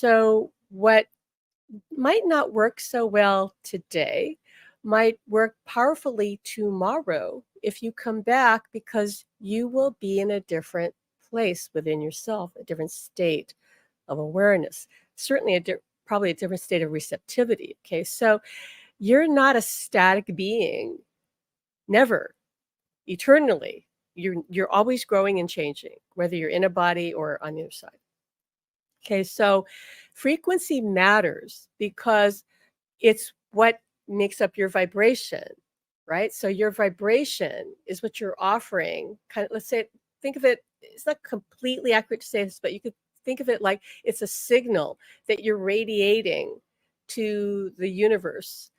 So what might not work so well today might work powerfully tomorrow if you come back, because you will be in a different place within yourself, a different state of awareness, certainly probably a different state of receptivity. Okay, so you're not a static being, never, eternally. You're always growing and changing, whether you're in a body or on the other side. Okay, so frequency matters because it's what makes up your vibration, right? So your vibration is what you're offering. Kind of, let's say, think of it, it's not completely accurate to say this, but you could think of it like it's a signal that you're radiating to the universe.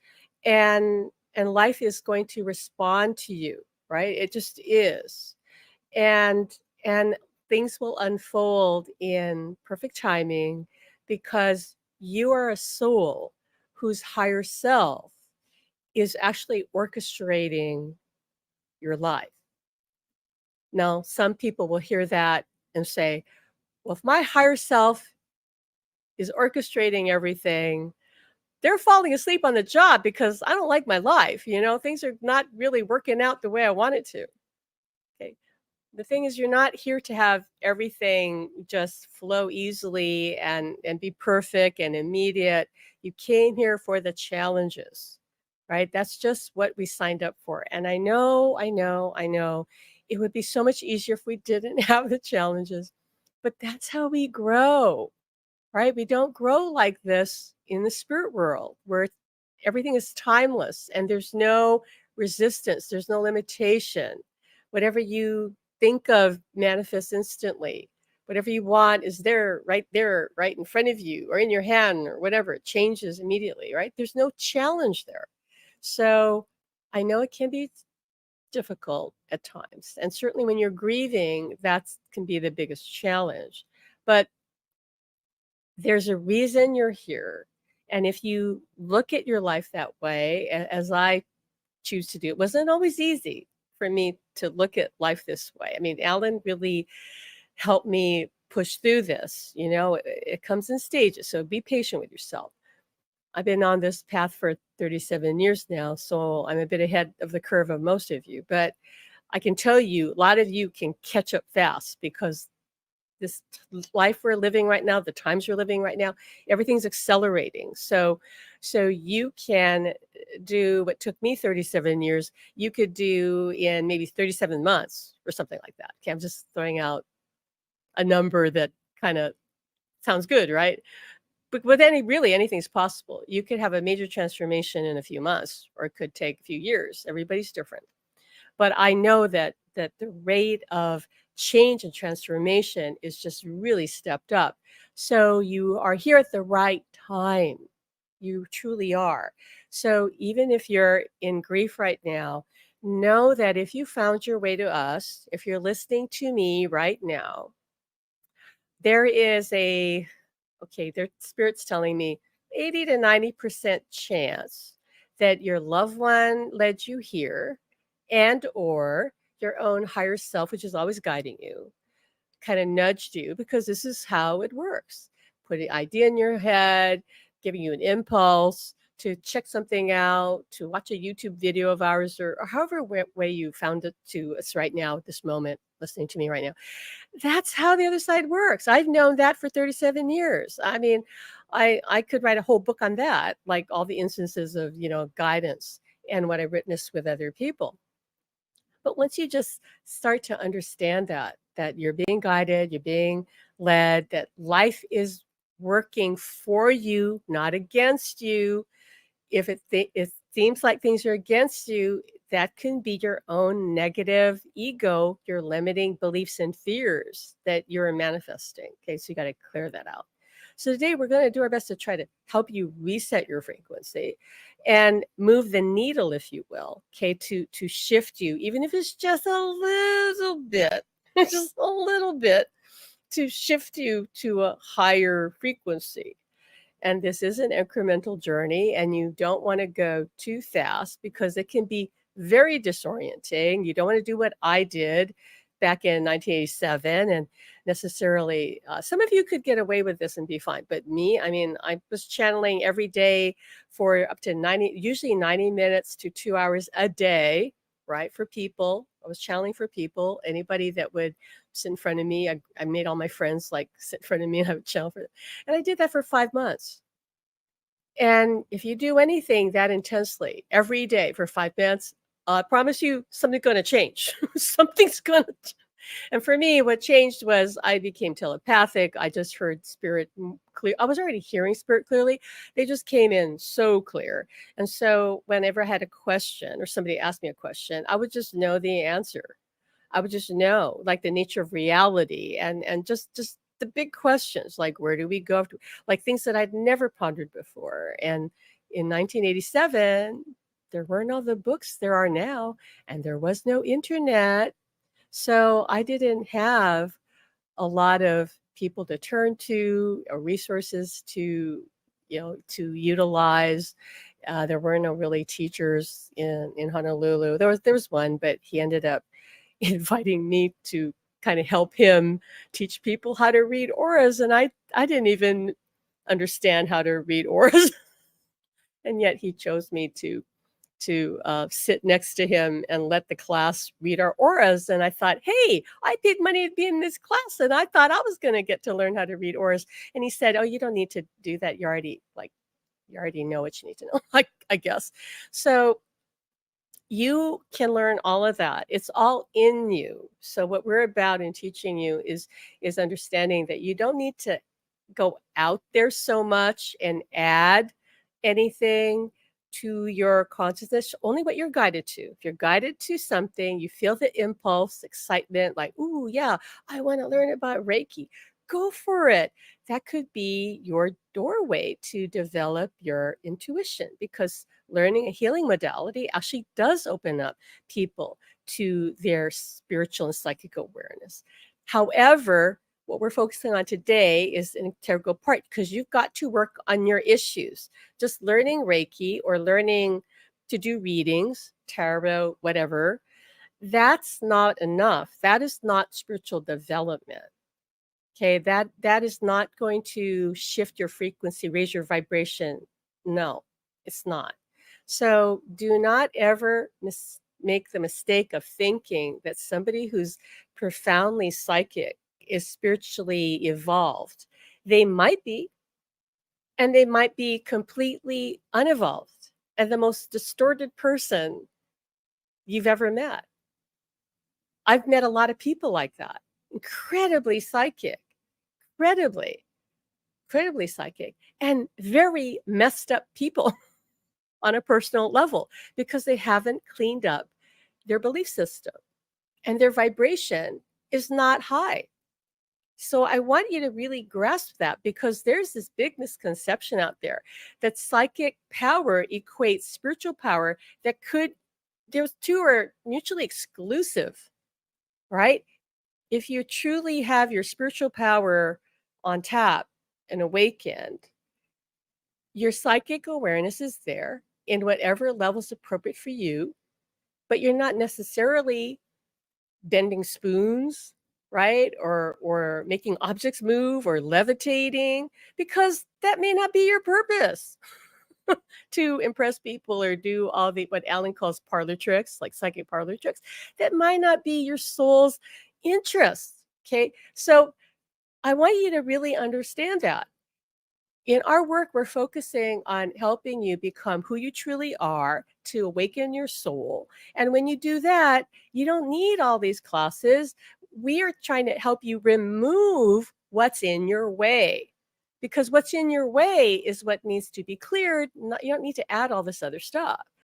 And life is going to respond to you, right? It just is. And things will unfold in perfect timing because you are a soul whose higher self is actually orchestrating your life. Now, some people will hear that and say, well, if my higher self is orchestrating everything, they're falling asleep on the job because I don't like my life. Things are not really working out the way I want it to. Okay. The thing is, you're not here to have everything just flow easily and be perfect and immediate. You came here for the challenges, right? That's just what we signed up for. And I know it would be so much easier if we didn't have the challenges, but that's how we grow, right? We don't grow like this in the spirit world where everything is timeless and there's no resistance, there's no limitation. Whatever you think of manifests instantly. Whatever you want is there, right in front of you or in your hand or whatever. It changes immediately, right? There's no challenge there. So I know it can be difficult at times. And certainly when you're grieving, that can be the biggest challenge. But there's a reason you're here. And if you look at your life that way, as I choose to do, it wasn't always easy for me to look at life this way. I mean, Alan really helped me push through this. It comes in stages. So be patient with yourself. I've been on this path for 37 years now, so I'm a bit ahead of the curve of most of you. But I can tell you, a lot of you can catch up fast because this life we're living right now, the times you're living right now, everything's accelerating. So you can do what took me 37 years, you could do in maybe 37 months or something like that. Okay, I'm just throwing out a number that kind of sounds good, right? But with anything's possible. You could have a major transformation in a few months, or it could take a few years. Everybody's different. But I know that the rate of change and transformation is just really stepped up. So you are here at the right time. You truly are. So even if you're in grief right now, know that if you found your way to us, if you're listening to me right now, there is their spirit's telling me 80 to 90% chance that your loved one led you here, and or your own higher self, which is always guiding you, kind of nudged you, because this is how it works. Put an idea in your head, giving you an impulse to check something out, to watch a YouTube video of ours, or however way you found it to us right now at this moment, listening to me right now. That's how the other side works. I've known that for 37 years. I mean, I could write a whole book on that, like all the instances of, guidance and what I witnessed with other people. But once you just start to understand that you're being guided, you're being led, that life is working for you, not against you. If it seems like things are against you, that can be your own negative ego, your limiting beliefs and fears that you're manifesting. Okay, so you got to clear that out. So today we're going to do our best to try to help you reset your frequency and move the needle, if you will, okay, to shift you, even if it's just a little bit, just a little bit, to shift you to a higher frequency. And this is an incremental journey, and you don't want to go too fast because it can be very disorienting. You don't want to do what I did back in 1987 and necessarily some of you could get away with this and be fine, but me, I mean, I was channeling every day for up to 90, usually 90 minutes to 2 hours a day, right, for people. I was channeling for people, anybody that would sit in front of me. I made all my friends like sit in front of me and I would channel for them. And I did that for 5 months. And if you do anything that intensely every day for 5 minutes, I promise you something's going to change. Something's going to. And for me, what changed was I became telepathic. I just heard spirit clear. I was already hearing spirit clearly. They just came in so clear. And so whenever I had a question or somebody asked me a question, I would just know the answer. I would just know like the nature of reality and just the big questions like where do we go after, like things that I'd never pondered before. And in 1987, there weren't all the books there are now, and there was no internet. So I didn't have a lot of people to turn to or resources to, to utilize. There were no really teachers in Honolulu. There was one, but he ended up inviting me to kind of help him teach people how to read auras, and I didn't even understand how to read auras, and yet he chose me to sit next to him and let the class read our auras. And I thought, hey, I paid money to be in this class, and I thought I was going to get to learn how to read auras. And he said, oh, you don't need to do that. You already know what you need to know, I guess. So you can learn all of that. It's all in you. So what we're about in teaching you is understanding that you don't need to go out there so much and add anything to your consciousness, only what you're guided to. If you're guided to something, you feel the impulse, excitement, like, ooh, yeah, I want to learn about Reiki. Go for it. That could be your doorway to develop your intuition, because learning a healing modality actually does open up people to their spiritual and psychic awareness. However, what we're focusing on today is an integral part, because you've got to work on your issues. Just learning Reiki or learning to do readings, tarot, whatever, that's not enough. That is not spiritual development. Okay, that is not going to shift your frequency, raise your vibration. No, it's not. So do not ever make the mistake of thinking that somebody who's profoundly psychic is spiritually evolved. They might be, and they might be completely unevolved and the most distorted person you've ever met. I've met a lot of people like that, incredibly psychic, incredibly, incredibly psychic, and very messed up people on a personal level because they haven't cleaned up their belief system and their vibration is not high. So I want you to really grasp that, because there's this big misconception out there that psychic power equates spiritual power. Those two are mutually exclusive, right? If you truly have your spiritual power on tap and awakened, your psychic awareness is there in whatever level is appropriate for you, but you're not necessarily bending spoons, right? Or making objects move or levitating, because that may not be your purpose to impress people or do all the what Alan calls parlor tricks, like psychic parlor tricks. That might not be your soul's interest. Okay. So I want you to really understand that. In our work, we're focusing on helping you become who you truly are, to awaken your soul. And when you do that, you don't need all these classes. We are trying to help you remove what's in your way, because what's in your way is what needs to be cleared. You don't need to add all this other stuff.